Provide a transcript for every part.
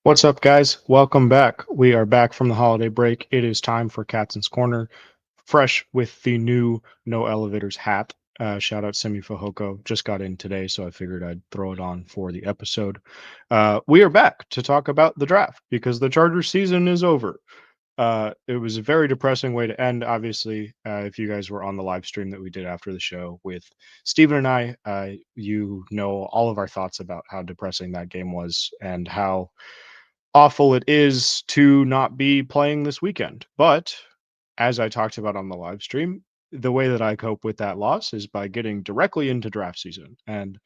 What's up, guys? Welcome back. We are back from the holiday break. It is time for Katson's Corner, fresh with the new No Elevators hat. Shout out Semi Fahoko. Just got in today, so I figured I'd throw it on for the episode. We are back to talk about the draft because the Chargers season is over. It was a very depressing way to end, obviously. If you guys were on the live stream that we did after the show with Steven and I, you know all of our thoughts about how depressing that game was and how awful it is to not be playing this weekend. But as I talked about on the live stream, the way that I cope with that loss is by getting directly into draft season. And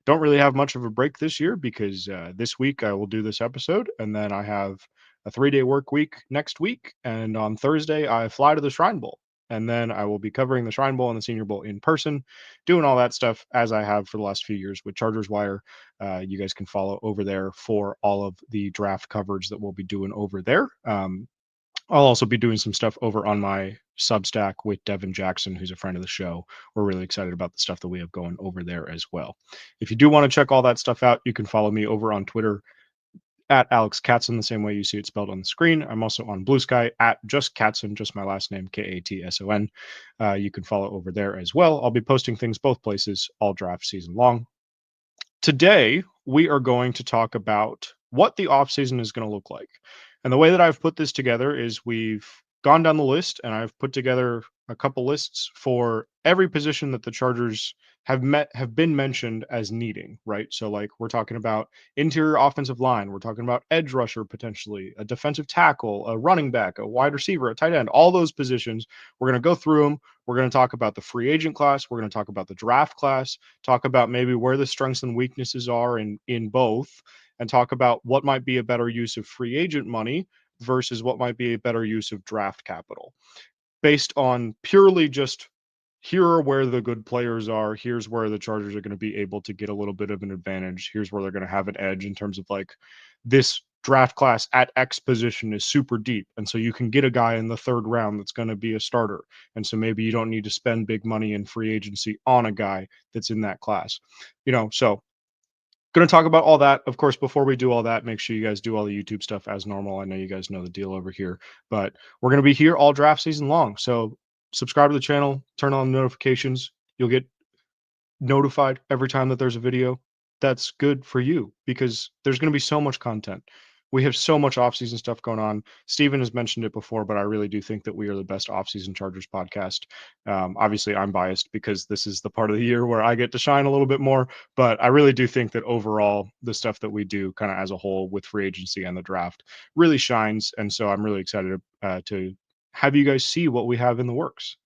don't really have much of a break this year because this week I will do this episode, and then I have a 3-day work week next week. And on Thursday, I fly to the Shrine Bowl. And then I will be covering the Shrine Bowl and the Senior Bowl in person, doing all that stuff as I have for the last few years with Chargers Wire. You guys can follow over there for all of the draft coverage that we'll be doing over there. I'll also be doing some stuff over on my Substack with Devin Jackson, who's a friend of the show. We're really excited about the stuff that we have going over there as well. If you do want to check all that stuff out, you can follow me over on Twitter at Alex Katson, the same way you see it spelled on the screen. I'm also on Blue Sky at just Katson, just my last name, Katson. You can follow over there as well. I'll be posting things both places all draft season long. Today, we are going to talk about what the offseason is going to look like. And the way that I've put this together is we've gone down the list and I've put together a couple lists for every position that the Chargers have been mentioned as needing, right? So like we're talking about interior offensive line, we're talking about edge rusher potentially, a defensive tackle, a running back, a wide receiver, a tight end, all those positions. We're going to go through them. We're going to talk about the free agent class, we're going to talk about the draft class, talk about maybe where the strengths and weaknesses are in both, and talk about what might be a better use of free agent money versus what might be a better use of draft capital based on purely just here are where the good players are. Here's where the Chargers are going to be able to get a little bit of an advantage. Here's where they're going to have an edge in terms of like this draft class at X position is super deep. And so you can get a guy in the third round that's going to be a starter. And so maybe you don't need to spend big money in free agency on a guy that's in that class. So going to talk about all that. Of course, before we do all that, make sure you guys do all the YouTube stuff as normal. I know you guys know the deal over here, but we're going to be here all draft season long. So subscribe to the channel, turn on the notifications. You'll get notified every time that there's a video. That's good for you because there's going to be so much content. We have so much off-season stuff going on. Steven has mentioned it before, but I really do think that we are the best off-season Chargers podcast. Obviously, I'm biased because this is the part of the year where I get to shine a little bit more, but I really do think that overall, the stuff that we do kind of as a whole with free agency and the draft really shines. And so I'm really excited to have you guys see what we have in the works.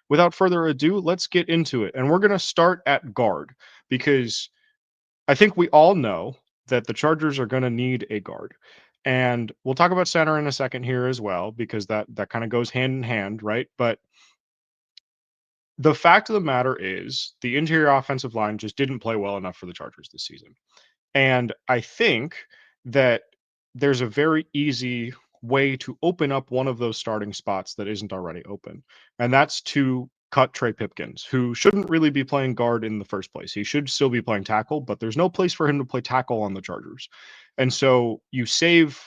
Without further ado, let's get into it. And we're going to start at guard because I think we all know that the Chargers are going to need a guard. And we'll talk about center in a second here as well, because that kind of goes hand in hand, right? But the fact of the matter is the interior offensive line just didn't play well enough for the Chargers this season. And I think that there's a very easy way to open up one of those starting spots that isn't already open. And that's to cut Trey Pipkins, who shouldn't really be playing guard in the first place. He should still be playing tackle, but there's no place for him to play tackle on the Chargers. And so you save,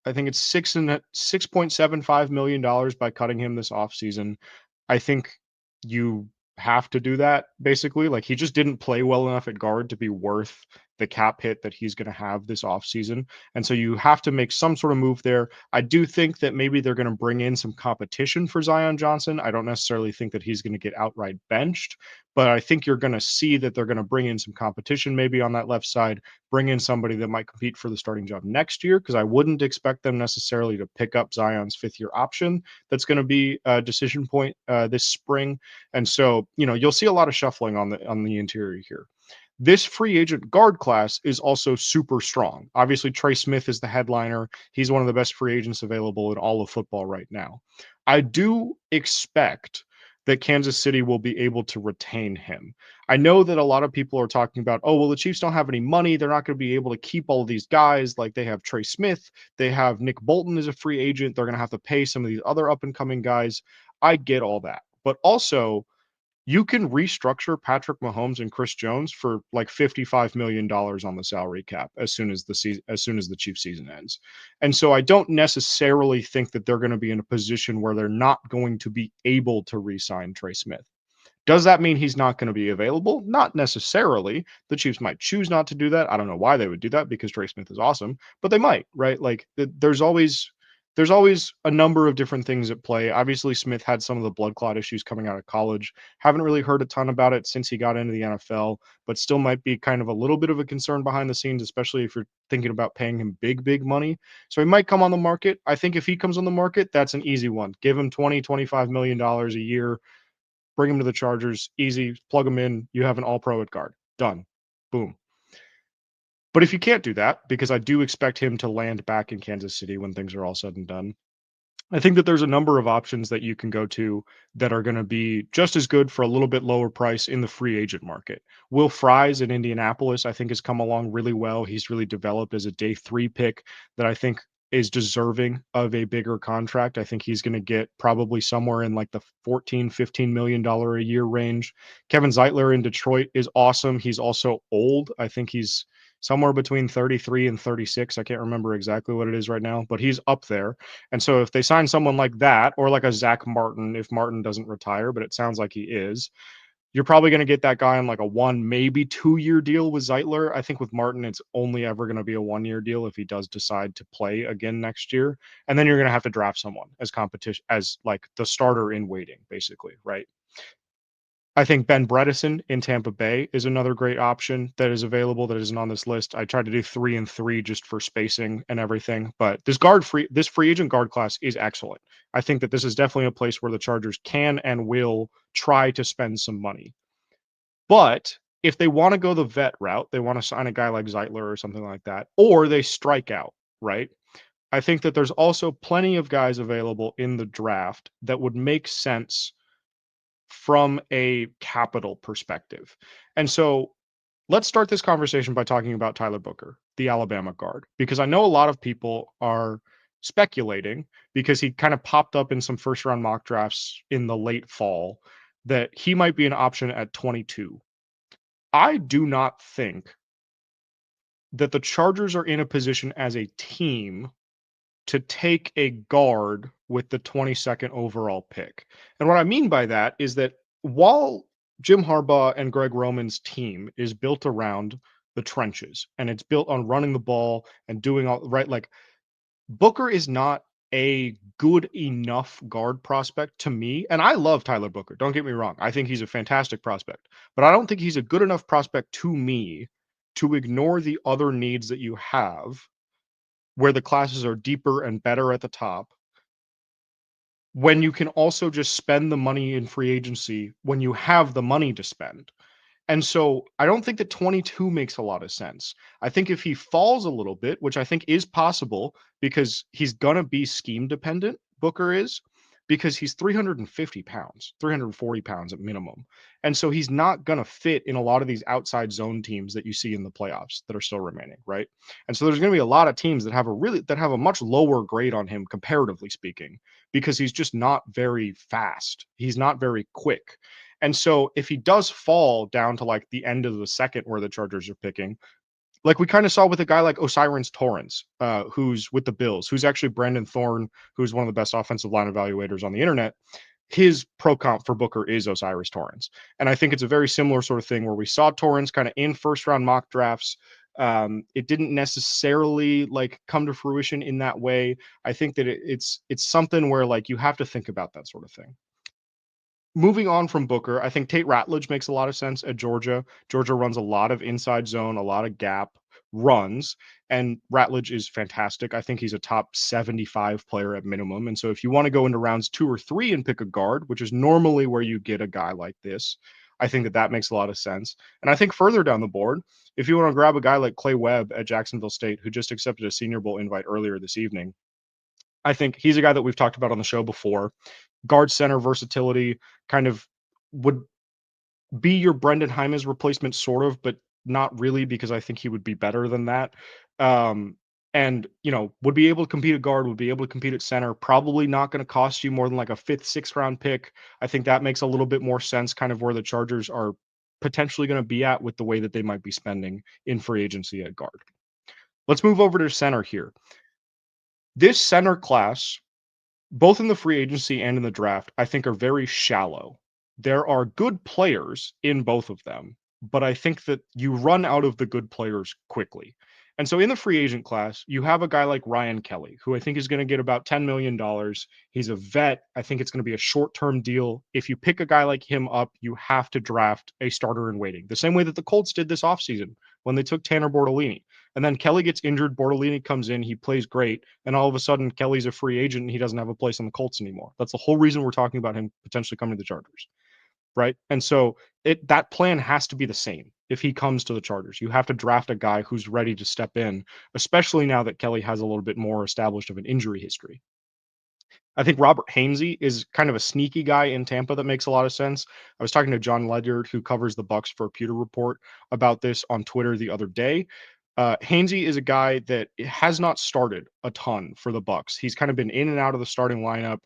I think it's $6.75 million by cutting him this offseason. I think you have to do that basically. Like he just didn't play well enough at guard to be worth the cap hit that he's going to have this offseason. And so you have to make some sort of move there. I do think that maybe they're going to bring in some competition for Zion Johnson. I don't necessarily think that he's going to get outright benched, but I think you're going to see that they're going to bring in some competition maybe on that left side, bring in somebody that might compete for the starting job next year, because I wouldn't expect them necessarily to pick up Zion's fifth-year option. That's going to be a decision point this spring. And so, you'll see a lot of shuffling on the interior here. This free agent guard class is also super strong. Obviously, Trey Smith is the headliner. He's one of the best free agents available in all of football right now. I do expect that Kansas City will be able to retain him. I know that a lot of people are talking about, oh, well, the Chiefs don't have any money. They're not going to be able to keep all of these guys. Like they have Trey Smith. They have Nick Bolton as a free agent. They're going to have to pay some of these other up-and-coming guys. I get all that. But also, you can restructure Patrick Mahomes and Chris Jones for like $55 million on the salary cap as soon as the Chiefs season ends. And so I don't necessarily think that they're going to be in a position where they're not going to be able to re-sign Trey Smith. Does that mean he's not going to be available? Not necessarily. The Chiefs might choose not to do that. I don't know why they would do that because Trey Smith is awesome, but they might, right? Like there's always a number of different things at play. Obviously, Smith had some of the blood clot issues coming out of college. Haven't really heard a ton about it since he got into the NFL, but still might be kind of a little bit of a concern behind the scenes, especially if you're thinking about paying him big, big money. So he might come on the market. I think if he comes on the market, that's an easy one. Give him $25 million a year, bring him to the Chargers, easy, plug him in. You have an all pro at guard. Done. Boom. But if you can't do that, because I do expect him to land back in Kansas City when things are all said and done, I think that there's a number of options that you can go to that are going to be just as good for a little bit lower price in the free agent market. Will Fries in Indianapolis, I think, has come along really well. He's really developed as a day 3 pick that I think is deserving of a bigger contract. I think he's going to get probably somewhere in like the $14-15 million a year range. Kevin Zeitler in Detroit is awesome. He's also old. I think he's somewhere between 33 and 36. I can't remember exactly what it is right now, but he's up there. And so if they sign someone like that, or like a Zach Martin, if Martin doesn't retire, but it sounds like he is, you're probably going to get that guy on like a 1, maybe 2-year deal with Zeitler. I think with Martin, it's only ever going to be a 1-year deal if he does decide to play again next year. And then you're going to have to draft someone as competition, as like the starter in waiting, basically, right? I think Ben Bredesen in Tampa Bay is another great option that is available that isn't on this list. I tried to do 3 and 3 just for spacing and everything, but this free agent guard class is excellent. I think that this is definitely a place where the Chargers can and will try to spend some money. But if they want to go the vet route, they want to sign a guy like Zeitler or something like that, or they strike out, right? I think that there's also plenty of guys available in the draft that would make sense from a capital perspective. And so let's start this conversation by talking about Tyler Booker, the Alabama guard, because I know a lot of people are speculating because he kind of popped up in some first round mock drafts in the late fall that he might be an option at 22. I do not think that the Chargers are in a position as a team to take a guard with the 22nd overall pick. And what I mean by that is that while Jim Harbaugh and Greg Roman's team is built around the trenches and it's built on running the ball and doing all right, like Booker is not a good enough guard prospect to me. And I love Tyler Booker. Don't get me wrong. I think he's a fantastic prospect, but I don't think he's a good enough prospect to me to ignore the other needs that you have where the classes are deeper and better at the top, when you can also just spend the money in free agency when you have the money to spend. And so I don't think that 22 makes a lot of sense. I think if he falls a little bit, which I think is possible because he's going to be scheme dependent, Booker is, because he's 350 pounds, 340 pounds at minimum. And so he's not going to fit in a lot of these outside zone teams that you see in the playoffs that are still remaining, right? And so there's going to be a lot of teams that have a much lower grade on him comparatively speaking because he's just not very fast. He's not very quick. And so if he does fall down to like the end of the second where the Chargers are picking, like we kind of saw with a guy like Osiris Torrance, who's with the Bills, who's actually Brandon Thorne, who's one of the best offensive line evaluators on the internet. His pro comp for Booker is Osiris Torrance. And I think it's a very similar sort of thing where we saw Torrance kind of in first round mock drafts. It didn't necessarily like come to fruition in that way. I think that it's something where like you have to think about that sort of thing. Moving on from Booker, I think Tate Ratledge makes a lot of sense at Georgia. Georgia runs a lot of inside zone, a lot of gap runs, and Ratledge is fantastic. I think he's a top 75 player at minimum. And so if you want to go into rounds 2 or 3 and pick a guard, which is normally where you get a guy like this, I think that that makes a lot of sense. And I think further down the board, if you want to grab a guy like Clay Webb at Jacksonville State, who just accepted a Senior Bowl invite earlier this evening, I think he's a guy that we've talked about on the show before. Guard center versatility kind of would be your Brendan Hymas replacement, sort of, but not really because I think he would be better than that. Um, and would be able to compete at guard, would be able to compete at center. Probably not going to cost you more than like a fifth, sixth round pick. I think that makes a little bit more sense, kind of where the Chargers are potentially going to be at with the way that they might be spending in free agency at guard. Let's move over to center here. This center class, both in the free agency and in the draft, I think are very shallow. There are good players in both of them, but I think that you run out of the good players quickly. And so in the free agent class, you have a guy like Ryan Kelly, who I think is going to get about $10 million. He's a vet. I think it's going to be a short-term deal. If you pick a guy like him up, you have to draft a starter in waiting, the same way that the Colts did this offseason when they took Tanner Bortolini. And then Kelly gets injured, Bortolini comes in, he plays great, and all of a sudden Kelly's a free agent and he doesn't have a place on the Colts anymore. That's the whole reason we're talking about him potentially coming to the Chargers, right? And so that plan has to be the same if he comes to the Chargers. You have to draft a guy who's ready to step in, especially now that Kelly has a little bit more established of an injury history. I think Robert Hainsey is kind of a sneaky guy in Tampa that makes a lot of sense. I was talking to John Ledyard, who covers the Bucks for Pewter Report, about this on Twitter the other day. Hainsey is a guy that has not started a ton for the Bucks. He's kind of been in and out of the starting lineup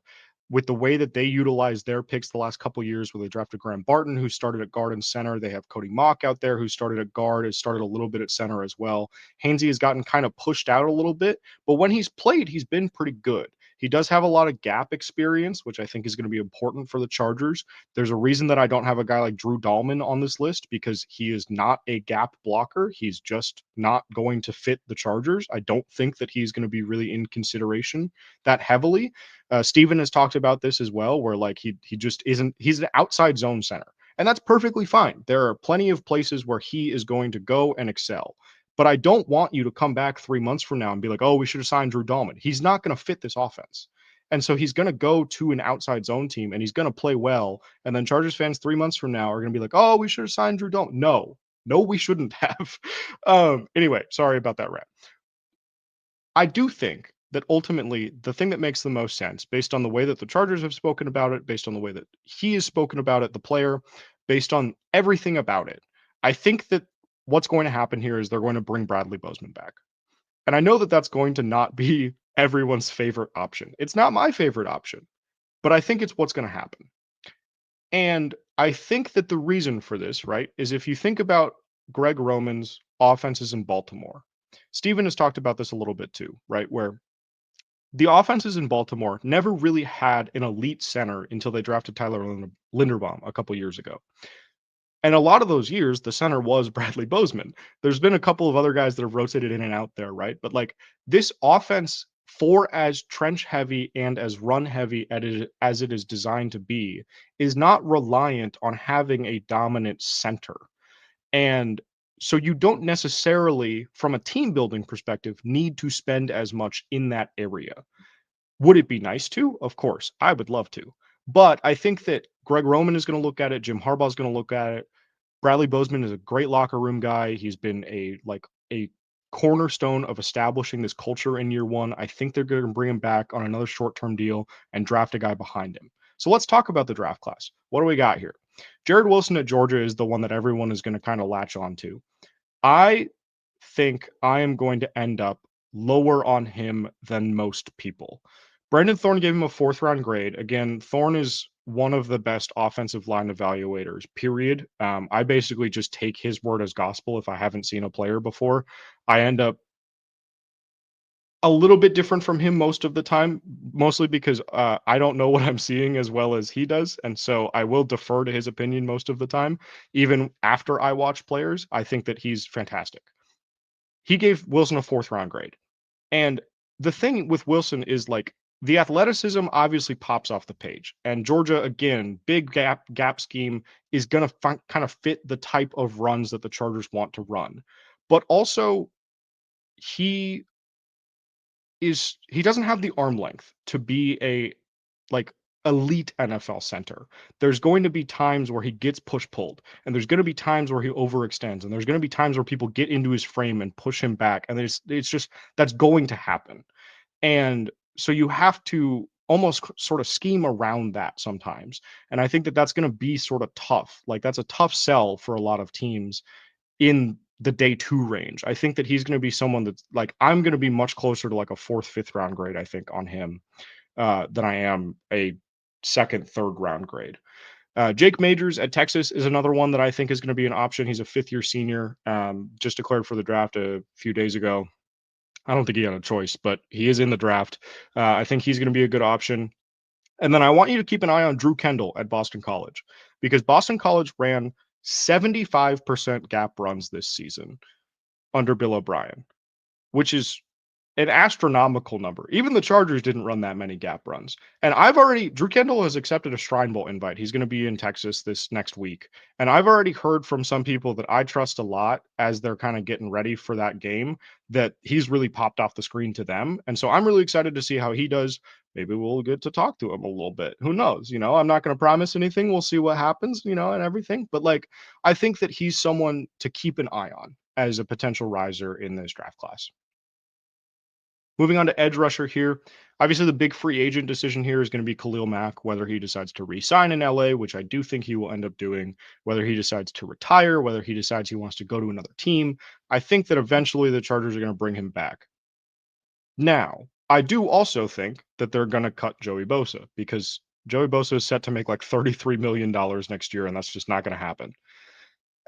with the way that they utilize their picks the last couple of years, where they drafted Graham Barton, who started at guard and center. They have Cody Mock out there, who started at guard, has started a little bit at center as well. Hainsey has gotten kind of pushed out a little bit, but when he's played, he's been pretty good. He does have a lot of gap experience, which I think is going to be important for the Chargers. There's a reason that I don't have a guy like Drew Dahlman on this list, because he is not a gap blocker. He's just not going to fit the Chargers. I don't think that he's going to be really in consideration that heavily. Steven has talked about this as well, where like he just isn't, he's an outside zone center. And that's perfectly fine. There are plenty of places where he is going to go and excel. But I don't want you to come back 3 months from now and be like, oh, we should have signed Drew Dahlman. He's not going to fit this offense. And so he's going to go to an outside zone team and he's going to play well. And then Chargers fans 3 months from now are going to be like, oh, we should have signed Drew Dahlman. No, we shouldn't have. Anyway, sorry about that rant. I do think that ultimately the thing that makes the most sense, based on the way that the Chargers have spoken about it, based on the way that he has spoken about it, the player, based on everything about it, I think that what's going to happen here is they're going to bring Bradley Bozeman back. And I know that that's going to not be everyone's favorite option. It's not my favorite option, but I think it's what's going to happen. And I think that the reason for this, right, is if you think about Greg Roman's offenses in Baltimore, Steven has talked about this a little bit too, right, where the offenses in Baltimore never really had an elite center until they drafted Tyler Linderbaum a couple years ago. And a lot of those years, the center was Bradley Bozeman. There's been a couple of other guys that have rotated in and out there, right? But like this offense, for as trench heavy and as run heavy as it is designed to be, is not reliant on having a dominant center. And so you don't necessarily, from a team building perspective, need to spend as much in that area. Would it be nice to? Of course, I would love to. But I think that Greg Roman is going to look at it. Jim Harbaugh is going to look at it. Bradley Bozeman is a great locker room guy. He's been a cornerstone of establishing this culture in year one. I think they're going to bring him back on another short-term deal and draft a guy behind him. So let's talk about the draft class. What do we got here? Jared Wilson at Georgia is the one that everyone is going to kind of latch on to. I think I am going to end up lower on him than most people. Brandon Thorne gave him a 4th-round grade. Again, Thorne is one of the best offensive line evaluators, period. I basically just take his word as gospel if I haven't seen a player before. I end up a little bit different from him most of the time, mostly because I don't know what I'm seeing as well as he does. And so I will defer to his opinion most of the time. Even after I watch players, I think that he's fantastic. He gave Wilson a 4th-round grade. And the thing with Wilson is like the athleticism obviously pops off the page. And Georgia, again, big gap scheme is going to kind of fit the type of runs that the Chargers want to run. But also he doesn't have the arm length to be a like elite NFL center. There's going to be times where he gets pulled, and there's going to be times where he overextends, and there's going to be times where people get into his frame and push him back, and it's just that's going to happen. And so you have to almost sort of scheme around that sometimes. And I think that that's going to be sort of tough. Like that's a tough sell for a lot of teams in the day 2 range. I think that he's going to be someone that's like I'm going to be much closer to like a 4th, 5th round grade, I think, on him than I am a 2nd, 3rd round grade. Jake Majors at Texas is another one that I think is going to be an option. He's a 5th-year senior, just declared for the draft a few days ago. I don't think he had a choice, but he is in the draft. I think he's going to be a good option. And then I want you to keep an eye on Drew Kendall at Boston College because Boston College ran 75% gap runs this season under Bill O'Brien, which is an astronomical number. Even the Chargers didn't run that many gap runs. And Drew Kendall has accepted a Shrine Bowl invite. He's going to be in Texas this next week. And I've already heard from some people that I trust a lot as they're kind of getting ready for that game that he's really popped off the screen to them. And so I'm really excited to see how he does. Maybe we'll get to talk to him a little bit. Who knows? I'm not going to promise anything. We'll see what happens, and everything. But like, I think that he's someone to keep an eye on as a potential riser in this draft class. Moving on to edge rusher here. Obviously, the big free agent decision here is going to be Khalil Mack, whether he decides to re-sign in LA, which I do think he will end up doing, whether he decides to retire, whether he decides he wants to go to another team. I think that eventually the Chargers are going to bring him back. Now, I do also think that they're going to cut Joey Bosa because Joey Bosa is set to make like $33 million next year, and that's just not going to happen.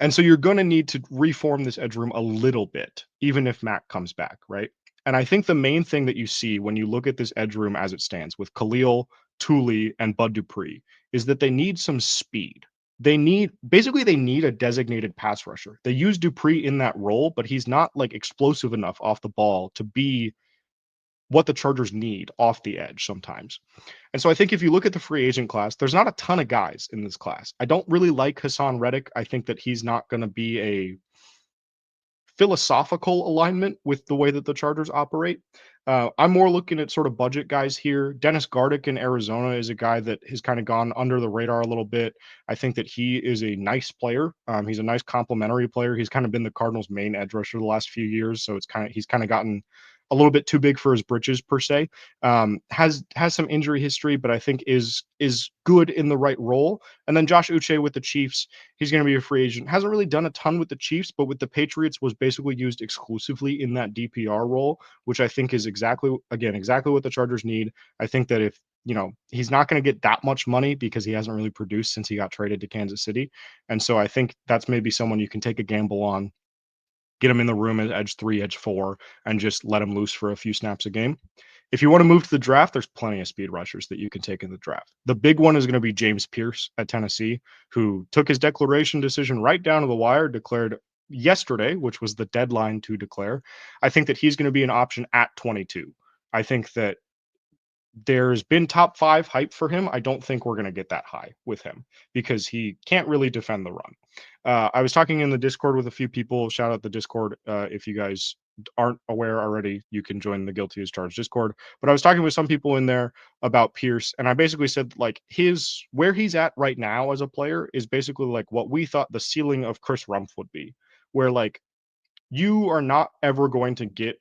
And so you're going to need to reform this edge room a little bit, even if Mac comes back, right? And I think the main thing that you see when you look at this edge room as it stands with Khalil, Thule, and Bud Dupree is that they need some speed. They need a designated pass rusher. They use Dupree in that role, but he's not like explosive enough off the ball to be what the Chargers need off the edge sometimes. And so I think if you look at the free agent class, there's not a ton of guys in this class. I don't really like Hassan Reddick. I think that he's not going to be a philosophical alignment with the way that the Chargers operate. I'm more looking at sort of budget guys here. Dennis Gardick in Arizona is a guy that has kind of gone under the radar a little bit. I think that he is a nice player. He's a nice complementary player. He's kind of been the Cardinals' main edge rusher the last few years, so he's kind of gotten a little bit too big for his britches per se. Has some injury history, but I think is good in the right role. And then Josh Uche with the Chiefs, he's going to be a free agent. Hasn't really done a ton with the Chiefs, but with the Patriots was basically used exclusively in that DPR role, which I think is exactly what the Chargers need. I think that if he's not going to get that much money because he hasn't really produced since he got traded to Kansas City. And so I think that's maybe someone you can take a gamble on, get him in the room at edge 3, edge 4, and just let him loose for a few snaps a game. If you want to move to the draft, there's plenty of speed rushers that you can take in the draft. The big one is going to be James Pierce at Tennessee, who took his declaration decision right down to the wire, declared yesterday, which was the deadline to declare. I think that he's going to be an option at 22. I think that there's been top 5 hype for him. I don't think we're going to get that high with him because he can't really defend the run. I was talking in the Discord with a few people. Shout out the Discord. If you guys aren't aware already, you can join the Guilty as Charged Discord. But I was talking with some people in there about Pierce, and I basically said like where he's at right now as a player is basically like what we thought the ceiling of Chris Rumpf would be, where like you are not ever going to get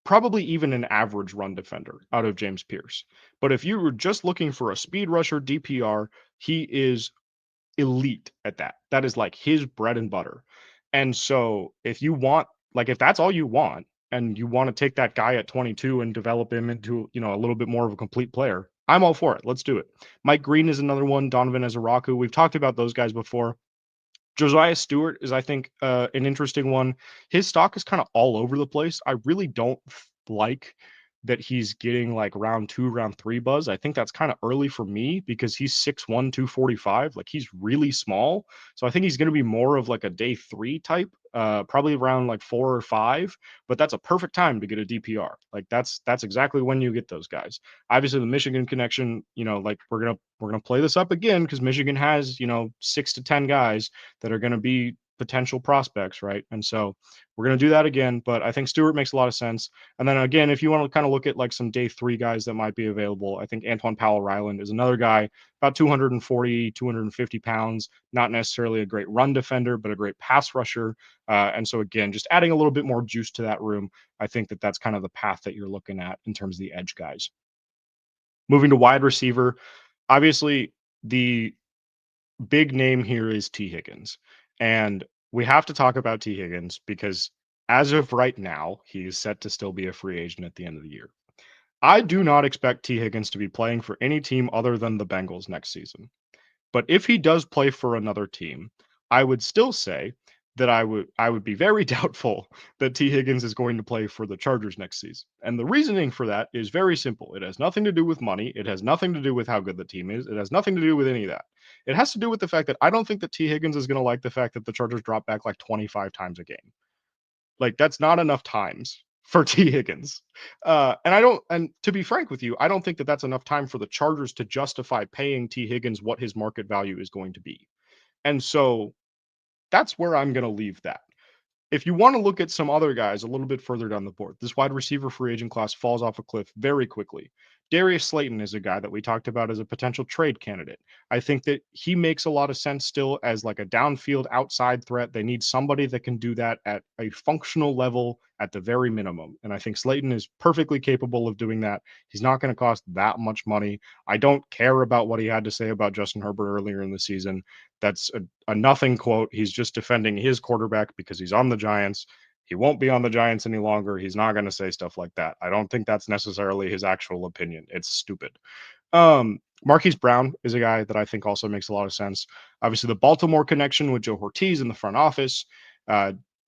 probably even an average run defender out of James Pierce. But if you were just looking for a speed rusher DPR, he is elite at that. That is like his bread and butter. And so if that's all you want and you want to take that guy at 22 and develop him into, a little bit more of a complete player, I'm all for it. Let's do it. Mike Green is another one. Donovan Ezeraku. We've talked about those guys before. Josaiah Stewart is, I think, an interesting one. His stock is kind of all over the place. I really don't like that he's getting like round 2, round 3 buzz. I think that's kind of early for me because he's 6'1", 245. Like he's really small. So I think he's going to be more of like a day 3 type, probably around like 4 or 5. But that's a perfect time to get a DPR. Like that's exactly when you get those guys. Obviously, the Michigan connection. Like we're gonna play this up again because Michigan has 6 to 10 guys that are going to be potential prospects, right? And so we're going to do that again. But I think Stewart makes a lot of sense. And then again, if you want to kind of look at like some day 3 guys that might be available, I think Antoine Powell-Ryland is another guy, about 240, 250 pounds, not necessarily a great run defender, but a great pass rusher. And so again, just adding a little bit more juice to that room, I think that that's kind of the path that you're looking at in terms of the edge guys. Moving to wide receiver, obviously the big name here is T. Higgins. And we have to talk about T. Higgins because as of right now, he is set to still be a free agent at the end of the year. I do not expect T. Higgins to be playing for any team other than the Bengals next season. But if he does play for another team, I would still say that I would be very doubtful that T. Higgins is going to play for the Chargers next season. And the reasoning for that is very simple. It has nothing to do with money. It has nothing to do with how good the team is. It has nothing to do with any of that. It has to do with the fact that I don't think that T. Higgins is going to like the fact that the Chargers drop back like 25 times a game. Like that's not enough times for T. Higgins. And I don't, and to be frank with you, I don't think that that's enough time for the Chargers to justify paying T. Higgins what his market value is going to be. And so that's where I'm going to leave that. If you want to look at some other guys a little bit further down the board, this wide receiver free agent class falls off a cliff very quickly. Darius Slayton is a guy that we talked about as a potential trade candidate. I think that he makes a lot of sense still as like a downfield outside threat. They need somebody that can do that at a functional level at the very minimum. And I think Slayton is perfectly capable of doing that. He's not going to cost that much money. I don't care about what he had to say about Justin Herbert earlier in the season. That's a nothing quote. He's just defending his quarterback because he's on the Giants. He won't be on the Giants any longer. He's not going to say stuff like that. I don't think that's necessarily his actual opinion. It's stupid. Marquise Brown is a guy that I think also makes a lot of sense. Obviously, the Baltimore connection with Joe Ortiz in the front office.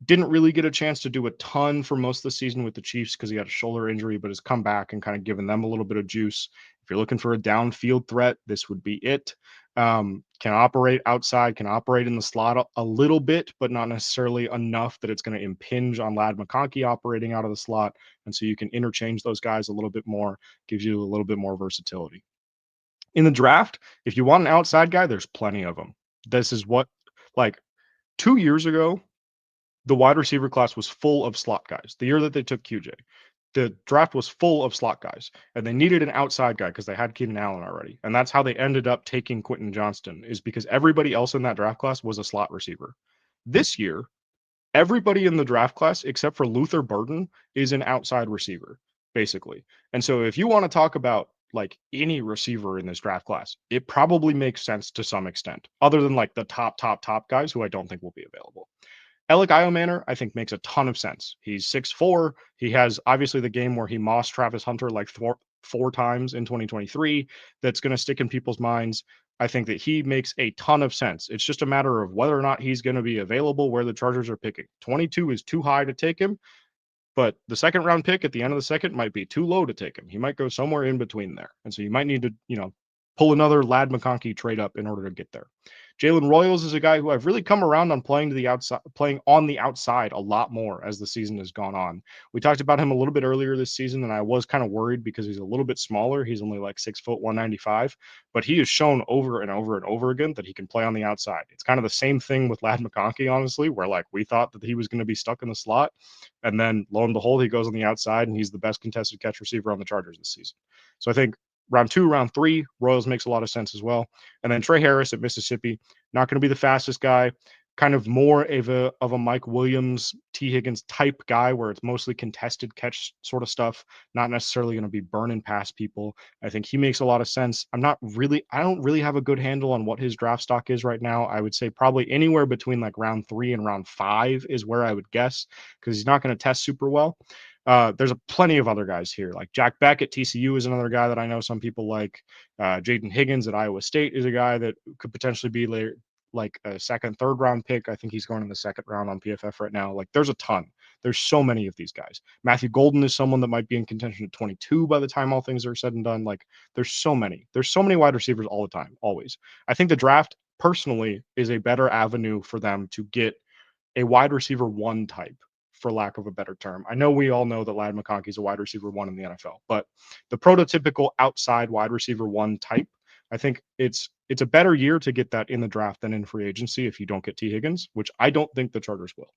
Didn't really get a chance to do a ton for most of the season with the Chiefs because he had a shoulder injury, but has come back and kind of given them a little bit of juice. If you're looking for a downfield threat, this would be it. Can operate outside, can operate in the slot a little bit, but not necessarily enough that it's going to impinge on Ladd McConkey operating out of the slot. And so you can interchange those guys a little bit more, gives you a little bit more versatility. In the draft, if you want an outside guy, there's plenty of them. This is what, like 2 years ago, the wide receiver class was full of slot guys. The year that they took QJ, the draft was full of slot guys, and they needed an outside guy because they had Keenan Allen already. And that's how they ended up taking Quentin Johnston, is because everybody else in that draft class was a slot receiver. This year, everybody in the draft class except for Luther Burden is an outside receiver, basically. And so if you want to talk about like any receiver in this draft class, it probably makes sense to some extent, other than like the top guys who I don't think will be available. Alec Iomanner, I think, makes a ton of sense. He's 6'4". He has obviously the game where he mossed Travis Hunter like four times in 2023. That's going to stick in people's minds. I think that he makes a ton of sense. It's just a matter of whether or not he's going to be available where the Chargers are picking. 22 is too high to take him, but the second round pick at the end of the second might be too low to take him. He might go somewhere in between there. And so you might need to, pull another Ladd McConkey trade up in order to get there. Jalen Royals is a guy who I've really come around on playing on the outside a lot more as the season has gone on. We talked about him a little bit earlier this season, and I was kind of worried because he's a little bit smaller. He's only like 6', 195, but he has shown over and over and over again that he can play on the outside. It's kind of the same thing with Ladd McConkey, honestly, where like we thought that he was going to be stuck in the slot, and then lo and behold, he goes on the outside and he's the best contested catch receiver on the Chargers this season. So I think round 2, round 3, Royals makes a lot of sense as well. And then Trey Harris at Mississippi, not going to be the fastest guy, kind of more of a Mike Williams, T. Higgins type guy where it's mostly contested catch sort of stuff, not necessarily going to be burning past people. I think he makes a lot of sense. I don't really have a good handle on what his draft stock is right now. I would say probably anywhere between like round 3 and round 5 is where I would guess, because he's not going to test super well. There's plenty of other guys here. Like Jack Beck at TCU is another guy that I know some people like. Jaden Higgins at Iowa State is a guy that could potentially be later, like a second, third round pick. I think he's going in the second round on PFF right now. Like there's a ton. There's so many of these guys. Matthew Golden is someone that might be in contention at 22 by the time all things are said and done. Like there's so many. There's so many wide receivers all the time, always. I think the draft personally is a better avenue for them to get a wide receiver 1 type, for lack of a better term. I know we all know that Ladd McConkey is a wide receiver 1 in the NFL, but the prototypical outside wide receiver 1 type, I think it's a better year to get that in the draft than in free agency if you don't get T. Higgins, which I don't think the Chargers will.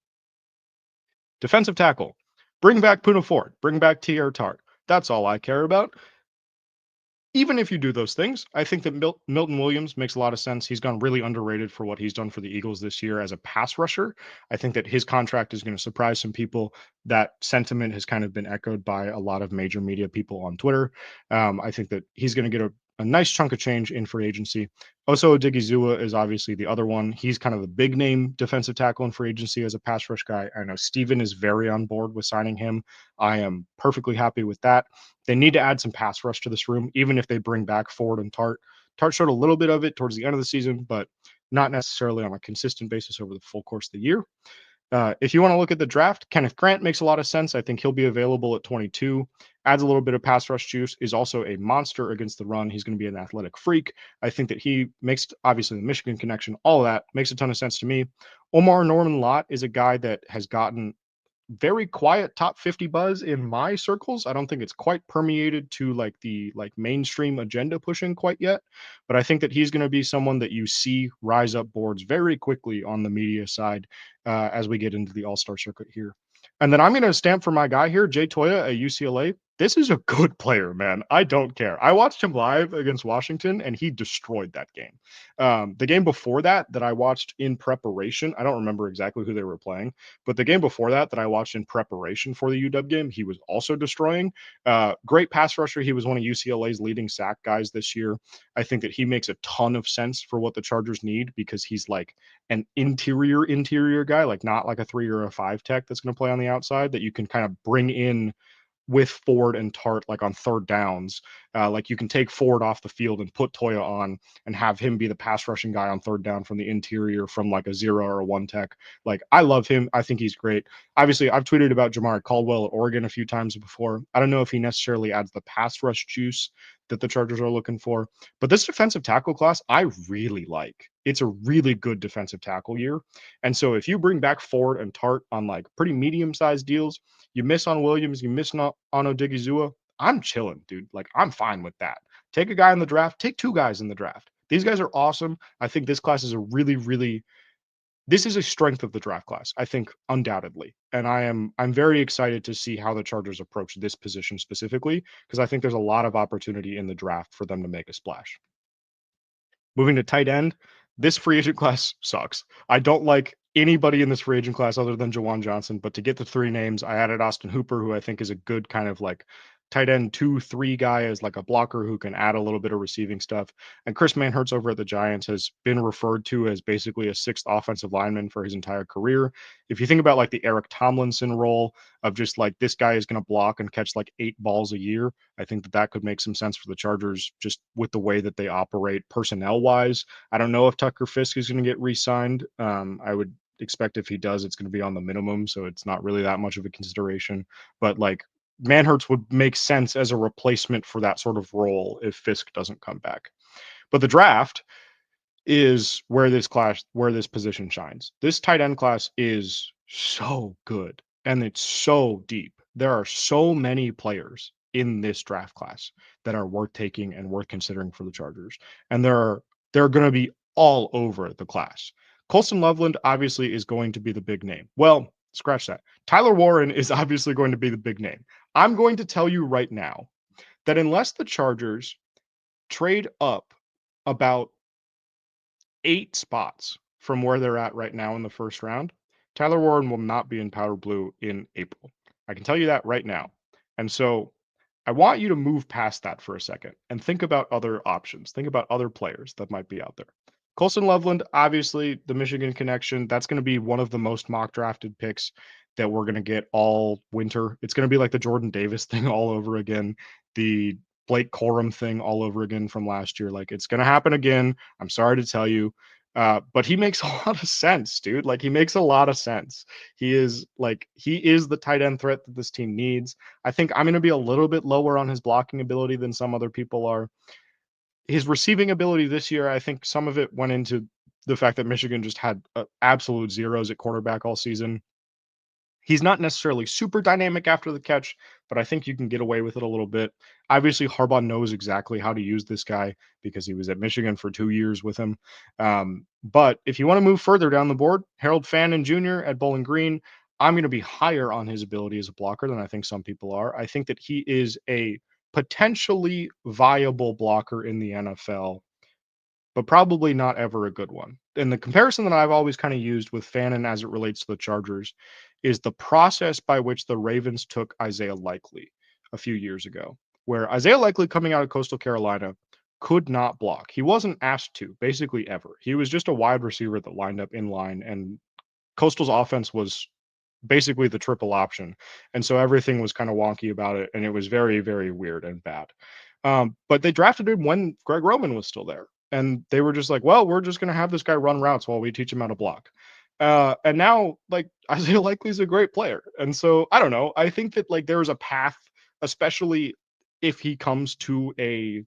Defensive tackle. Bring back Puna Ford. Bring back T.R. Tart. That's all I care about. Even if you do those things, I think that Milton Williams makes a lot of sense. He's gone really underrated for what he's done for the Eagles this year as a pass rusher. I think that his contract is going to surprise some people. That sentiment has kind of been echoed by a lot of major media people on Twitter. I think that he's going to get a nice chunk of change in free agency. Also, Odigizua is obviously the other one. He's kind of the big name defensive tackle in free agency as a pass rush guy. I know Steven is very on board with signing him. I am perfectly happy with that. They need to add some pass rush to this room, even if they bring back Ford and Tart. Tart showed a little bit of it towards the end of the season, but not necessarily on a consistent basis over the full course of the year. If you want to look at the draft, Kenneth Grant makes a lot of sense. I think he'll be available at 22. Adds a little bit of pass rush juice. Is also a monster against the run. He's going to be an athletic freak. I think that he makes obviously the Michigan connection. All of that makes a ton of sense to me. Omar Norman Lott is a guy that has gotten very quiet top 50 buzz in my circles. I don't think it's quite permeated to like the mainstream agenda pushing quite yet, but I think that he's going to be someone that you see rise up boards very quickly on the media side as we get into the All-Star circuit here. And then I'm going to stamp for my guy here, Jay Toya at UCLA. This is a good player, man. I don't care. I watched him live against Washington, and he destroyed that game. The game before that I watched in preparation, I don't remember exactly who they were playing, but the game before that I watched in preparation for the UW game, he was also destroying. Great pass rusher. He was one of UCLA's leading sack guys this year. I think that he makes a ton of sense for what the Chargers need because he's like an interior guy, like not like a 3 or a 5 tech that's going to play on the outside that you can kind of bring in with Ford and Tart, like on third downs. Like you can take Ford off the field and put Toya on and have him be the pass rushing guy on third down from the interior from like a 0 or a 1 tech. Like I love him. I think he's great. Obviously, I've tweeted about Jamari Caldwell at Oregon a few times before. I don't know if he necessarily adds the pass rush juice that the Chargers are looking for, but this defensive tackle class, I really like. It's a really good defensive tackle year. And so if you bring back Ford and Tart on like pretty medium sized deals, you miss on Williams, you miss on Odigizua, I'm chilling, dude. Like, I'm fine with that. Take a guy in the draft, take 2 guys in the draft. These guys are awesome. I think this class is a really this is a strength of the draft class, I think, undoubtedly. And I'm very excited to see how the Chargers approach this position specifically, because I think there's a lot of opportunity in the draft for them to make a splash. Moving to tight end, this free agent class sucks. I don't like anybody in this free agent class other than Jawan Johnson, but to get the 3 names, I added Austin Hooper, who I think is a good kind of like tight end 2-3 guy as like a blocker who can add a little bit of receiving stuff. And Chris Manhertz over at the Giants has been referred to as basically a 6th offensive lineman for his entire career. If you think about like the Eric Tomlinson role of just like this guy is going to block and catch like 8 balls a year, I think that could make some sense for the Chargers just with the way that they operate personnel wise. I don't know if Tucker Fisk is going to get re-signed. I would expect if he does, it's going to be on the minimum, so it's not really that much of a consideration. But like Manhertz would make sense as a replacement for that sort of role if Fisk doesn't come back. But the draft is where this position shines. This tight end class is so good and it's so deep. There are so many players in this draft class that are worth taking and worth considering for the Chargers. And they're going to be all over the class. Colston Loveland obviously is going to be the big name. Well, scratch that. Tyler Warren is obviously going to be the big name. I'm going to tell you right now that unless the Chargers trade up about 8 spots from where they're at right now in the first round, Tyler Warren will not be in powder blue in April. I can tell you that right now. And so I want you to move past that for a second and think about other options. Think about other players that might be out there. Colston Loveland, obviously, the Michigan connection, that's going to be one of the most mock drafted picks that we're going to get all winter. It's going to be like the Jordan Davis thing all over again, the Blake Corum thing all over again from last year. Like, it's going to happen again. I'm sorry to tell you. But he makes a lot of sense, dude. Like, he makes a lot of sense. He is the tight end threat that this team needs. I think I'm going to be a little bit lower on his blocking ability than some other people are. His receiving ability this year, I think some of it went into the fact that Michigan just had absolute zeros at quarterback all season. He's not necessarily super dynamic after the catch, but I think you can get away with it a little bit. Obviously, Harbaugh knows exactly how to use this guy because he was at Michigan for 2 years with him. But if you want to move further down the board, Harold Fannin Jr. at Bowling Green, I'm going to be higher on his ability as a blocker than I think some people are. I think that he is a potentially viable blocker in the NFL, but probably not ever a good one. And the comparison that I've always kind of used with Fannin as it relates to the Chargers is the process by which the Ravens took Isaiah Likely a few years ago, where Isaiah Likely coming out of Coastal Carolina could not block. He wasn't asked to, basically ever. He was just a wide receiver that lined up in line, and Coastal's offense was basically the triple option. And so everything was kind of wonky about it, and it was very, very weird and bad. But they drafted him when Greg Roman was still there. And they were just like, well, we're just going to have this guy run routes while we teach him how to block. And now, like, Isaiah Likely's a great player. And so I don't know. I think that, like, there is a path, especially if he comes to a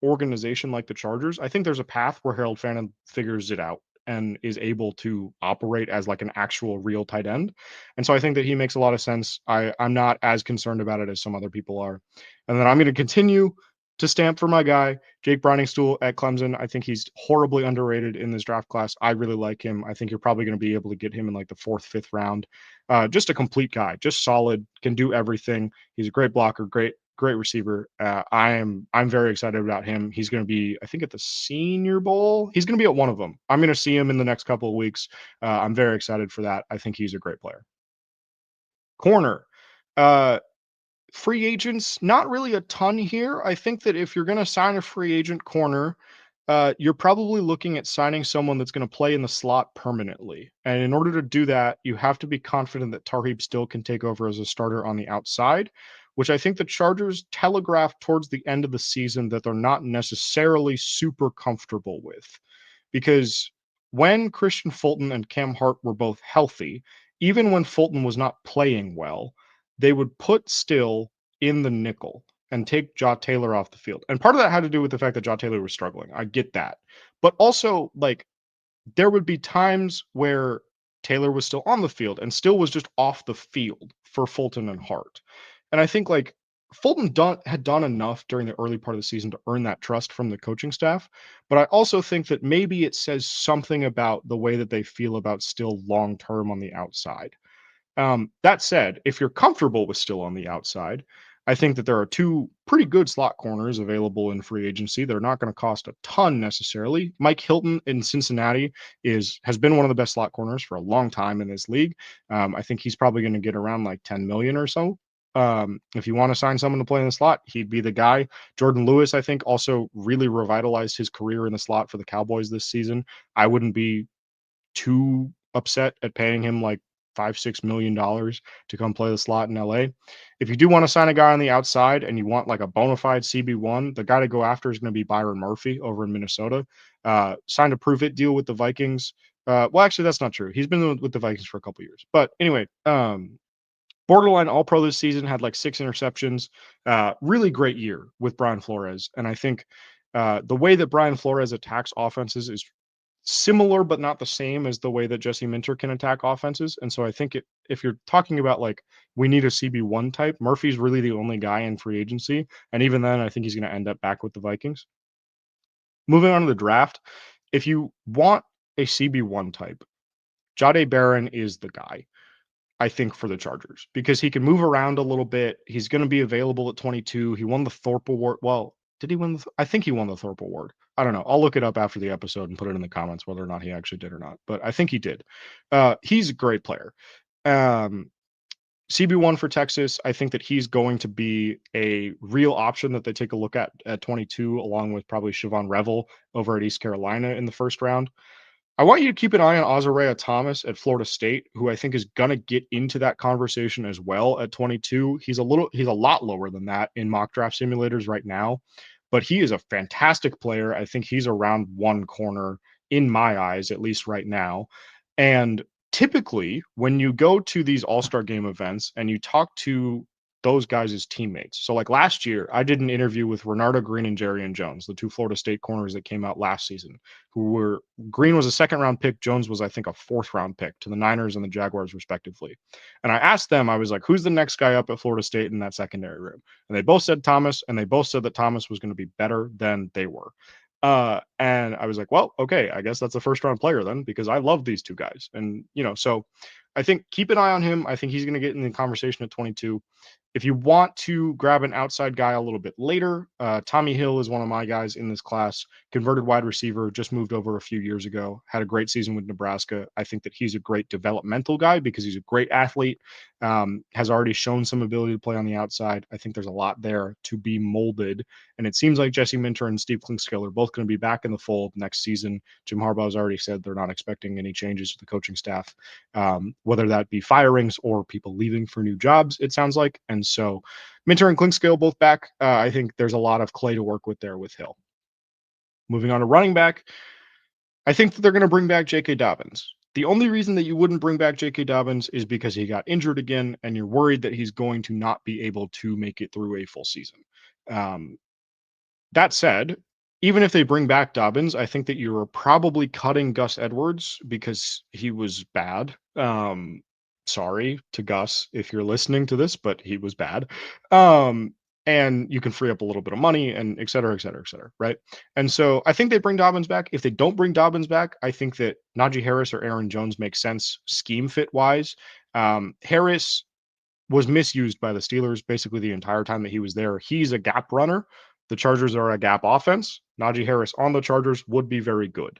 organization like the Chargers. I think there's a path where Harold Fannin figures it out and is able to operate as like an actual real tight end. And so I think that he makes a lot of sense. I'm not as concerned about it as some other people are. And then I'm going to continue to stamp for my guy, Jake Browningstool at Clemson. I think he's horribly underrated in this draft class. I really like him. I think you're probably going to be able to get him in like the 4th, 5th round. Just a complete guy, just solid, can do everything. He's a great blocker, great receiver. I'm very excited about him. He's going to be, I think, at the Senior Bowl. He's going to be at one of them. I'm going to see him in the next couple of weeks. I'm very excited for that. I think he's a great player. Corner. Free agents, not really a ton here. I think that if you're going to sign a free agent corner, you're probably looking at signing someone that's going to play in the slot permanently. And in order to do that, you have to be confident that Tarheeb still can take over as a starter on the outside, which I think the Chargers telegraphed towards the end of the season that they're not necessarily super comfortable with. Because when Christian Fulton and Cam Hart were both healthy, even when Fulton was not playing well, they would put Still in the nickel and take Jaw Taylor off the field. And part of that had to do with the fact that Jaw Taylor was struggling. I get that. But also, like, there would be times where Taylor was still on the field and still was just off the field for Fulton and Hart. And I think, like, Fulton had done enough during the early part of the season to earn that trust from the coaching staff. But I also think that maybe it says something about the way that they feel about Still long term on the outside. That said, if you're comfortable with Still on the outside, I think that there are 2 pretty good slot corners available in free agency. They're not going to cost a ton necessarily. Mike Hilton in Cincinnati has been one of the best slot corners for a long time in this league. I think he's probably going to get around like 10 million or so. If you want to sign someone to play in the slot, he'd be the guy. Jordan Lewis, I think, also really revitalized his career in the slot for the Cowboys this season. I wouldn't be too upset at paying him like $5-6 million to come play the slot in LA. If you do want to sign a guy on the outside and you want like a bona fide CB1, the guy to go after is going to be Byron Murphy over in Minnesota. Signed a prove it deal with the Vikings. Well, actually, that's not true. He's been with the Vikings for a couple years. But anyway, borderline all pro this season, had like 6 interceptions. Really great year with Brian Flores. And I think the way that Brian Flores attacks offenses is similar but not the same as the way that Jesse Minter can attack offenses. And so I think if you're talking about like we need a CB1 type, Murphy's really the only guy in free agency. And even then, I think he's going to end up back with the Vikings. Moving on to the draft, if you want a CB1 type, Jahdae Barron is the guy, I think, for the Chargers because he can move around a little bit. He's going to be available at 22. He won the Thorpe Award. Well, did he win? I think he won the Thorpe Award. I don't know. I'll look it up after the episode and put it in the comments whether or not he actually did or not. But I think he did. He's a great player. CB1 for Texas, I think that he's going to be a real option that they take a look at 22, along with probably Siobhan Revel over at East Carolina in the first round. I want you to keep an eye on Azariah Thomas at Florida State, who I think is going to get into that conversation as well at 22. He's a lot lower than that in mock draft simulators right now, but he is a fantastic player. I think he's around 1 corner in my eyes, at least right now. And typically when you go to these All-Star game events and you talk to those guys as teammates. So like last year, I did an interview with Renardo Green and Jerry Jones, the 2 Florida State corners that came out last season, Green was a 2nd-round pick. Jones was, I think, a 4th-round pick to the Niners and the Jaguars, respectively. And I asked them, I was like, who's the next guy up at Florida State in that secondary room? And they both said Thomas, and they both said that Thomas was going to be better than they were. And I was like, well, okay, I guess that's a 1st-round player then, because I love these 2 guys. And, so I think keep an eye on him. I think he's going to get in the conversation at 22. If you want to grab an outside guy a little bit later, Tommy Hill is one of my guys in this class. Converted wide receiver, just moved over a few years ago. Had a great season with Nebraska. I think that he's a great developmental guy because he's a great athlete. Has already shown some ability to play on the outside. I think there's a lot there to be molded. And it seems like Jesse Minter and Steve Klinkskill are both going to be back in the fold next season. Jim Harbaugh has already said they're not expecting any changes to the coaching staff, whether that be firings or people leaving for new jobs, it sounds like. And so Minter and Klinkskill both back. I think there's a lot of clay to work with there with Hill. Moving on to running back, I think that they're going to bring back J.K. Dobbins. The only reason that you wouldn't bring back J.K. Dobbins is because he got injured again, and you're worried that he's going to not be able to make it through a full season. That said, even if they bring back Dobbins, I think that you're probably cutting Gus Edwards because he was bad. Sorry to Gus if you're listening to this, but he was bad. And you can free up a little bit of money and et cetera, et cetera, et cetera. Right. And so I think they bring Dobbins back. If they don't bring Dobbins back, I think that Najee Harris or Aaron Jones makes sense scheme fit wise. Harris was misused by the Steelers basically the entire time that he was there. He's a gap runner. The Chargers are a gap offense. Najee Harris on the Chargers would be very good.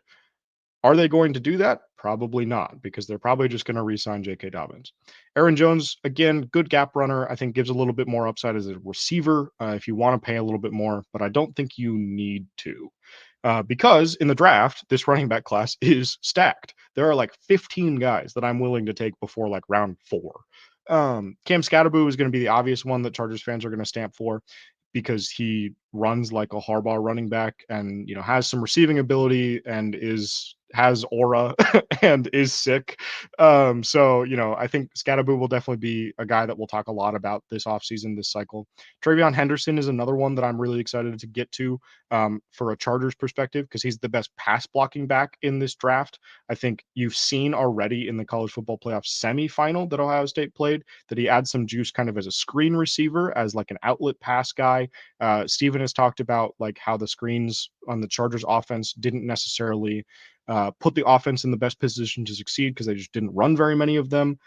Are they going to do that? Probably not, because they're probably just going to re-sign J.K. Dobbins. Aaron Jones, again, good gap runner. I think gives a little bit more upside as a receiver if you want to pay a little bit more, but I don't think you need to. Because in the draft, this running back class is stacked. There are like 15 guys that I'm willing to take before like round 4. Cam Scatterboo is going to be the obvious one that Chargers fans are going to stamp for because he runs like a Harbaugh running back and, you know, has some receiving ability and has aura and is sick. So, you know, I think Scatterboo will definitely be a guy that we'll talk a lot about this offseason, this cycle. Travion Henderson is another one that I'm really excited to get to for a Chargers perspective because he's the best pass blocking back in this draft. I think you've seen already in the college football playoff semifinal that Ohio State played that he adds some juice kind of as a screen receiver, as like an outlet pass guy. Steven has talked about like how the screens on the Chargers offense didn't necessarily put the offense in the best position to succeed because they just didn't run very many of them.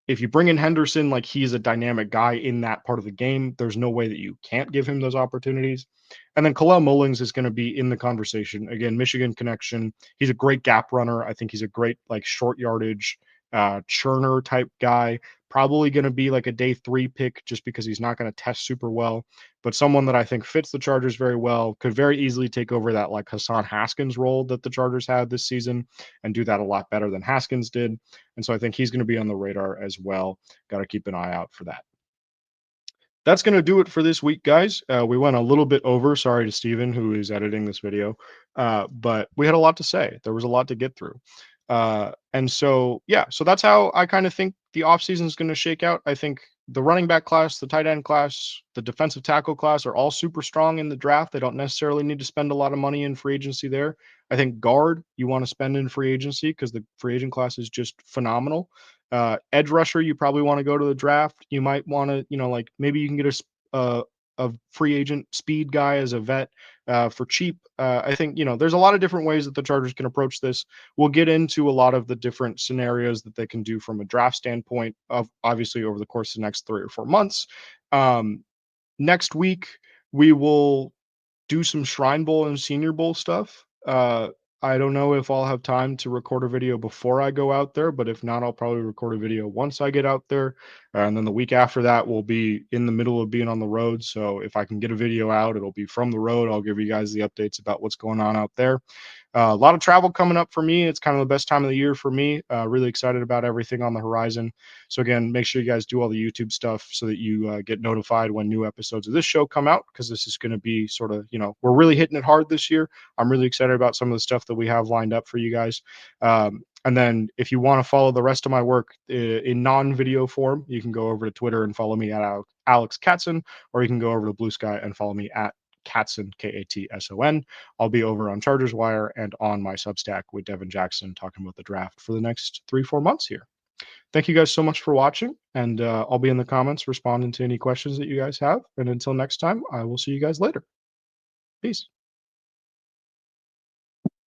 If you bring in Henderson, like he's a dynamic guy in that part of the game, there's no way that you can't give him those opportunities. And then Kalel Mullings is going to be in the conversation. Again, Michigan connection. He's a great gap runner. I think he's a great like short yardage churner type guy. Probably going to be like a day 3 pick just because he's not going to test super well, but someone that I think fits the Chargers very well, could very easily take over that like Hassan Haskins role that the Chargers had this season and do that a lot better than Haskins did. And so I think he's going to be on the radar as well. Got to keep an eye out for that. That's going to do it for this week, guys. We went a little bit over. Sorry to Steven, who is editing this video. But we had a lot to say. There was a lot to get through. And so, yeah, so that's how I kind of think the offseason is going to shake out. I think the running back class, the tight end class, the defensive tackle class are all super strong in the draft. They don't necessarily need to spend a lot of money in free agency there. I think guard, you want to spend in free agency because the free agent class is just phenomenal. Edge rusher, you probably want to go to the draft. You might want to, you know, like maybe you can get a free agent speed guy as a vet for cheap. I think, you know, there's a lot of different ways that the Chargers can approach this. We'll get into a lot of the different scenarios that they can do from a draft standpoint of obviously over the course of the next 3 or 4 months. Next week, we will do some Shrine Bowl and Senior Bowl stuff. I don't know if I'll have time to record a video before I go out there, but if not, I'll probably record a video once I get out there. And then the week after that, we'll be in the middle of being on the road. So if I can get a video out, it'll be from the road. I'll give you guys the updates about what's going on out there. A lot of travel coming up for me. It's kind of the best time of the year for me. Really excited about everything on the horizon. So again, make sure you guys do all the YouTube stuff so that you get notified when new episodes of this show come out, because this is going to be sort of, you know, we're really hitting it hard this year. I'm really excited about some of the stuff that we have lined up for you guys. And then if you want to follow the rest of my work in non-video form, you can go over to Twitter and follow me at Alex Katson, or you can go over to Blue Sky and follow me at Katson, Katson. I'll be over on Chargers Wire and on my Substack with Devin Jackson talking about the draft for the next 3-4 months here. Thank you guys so much for watching, and I'll be in the comments responding to any questions that you guys have. And until next time, I will see you guys later. Peace.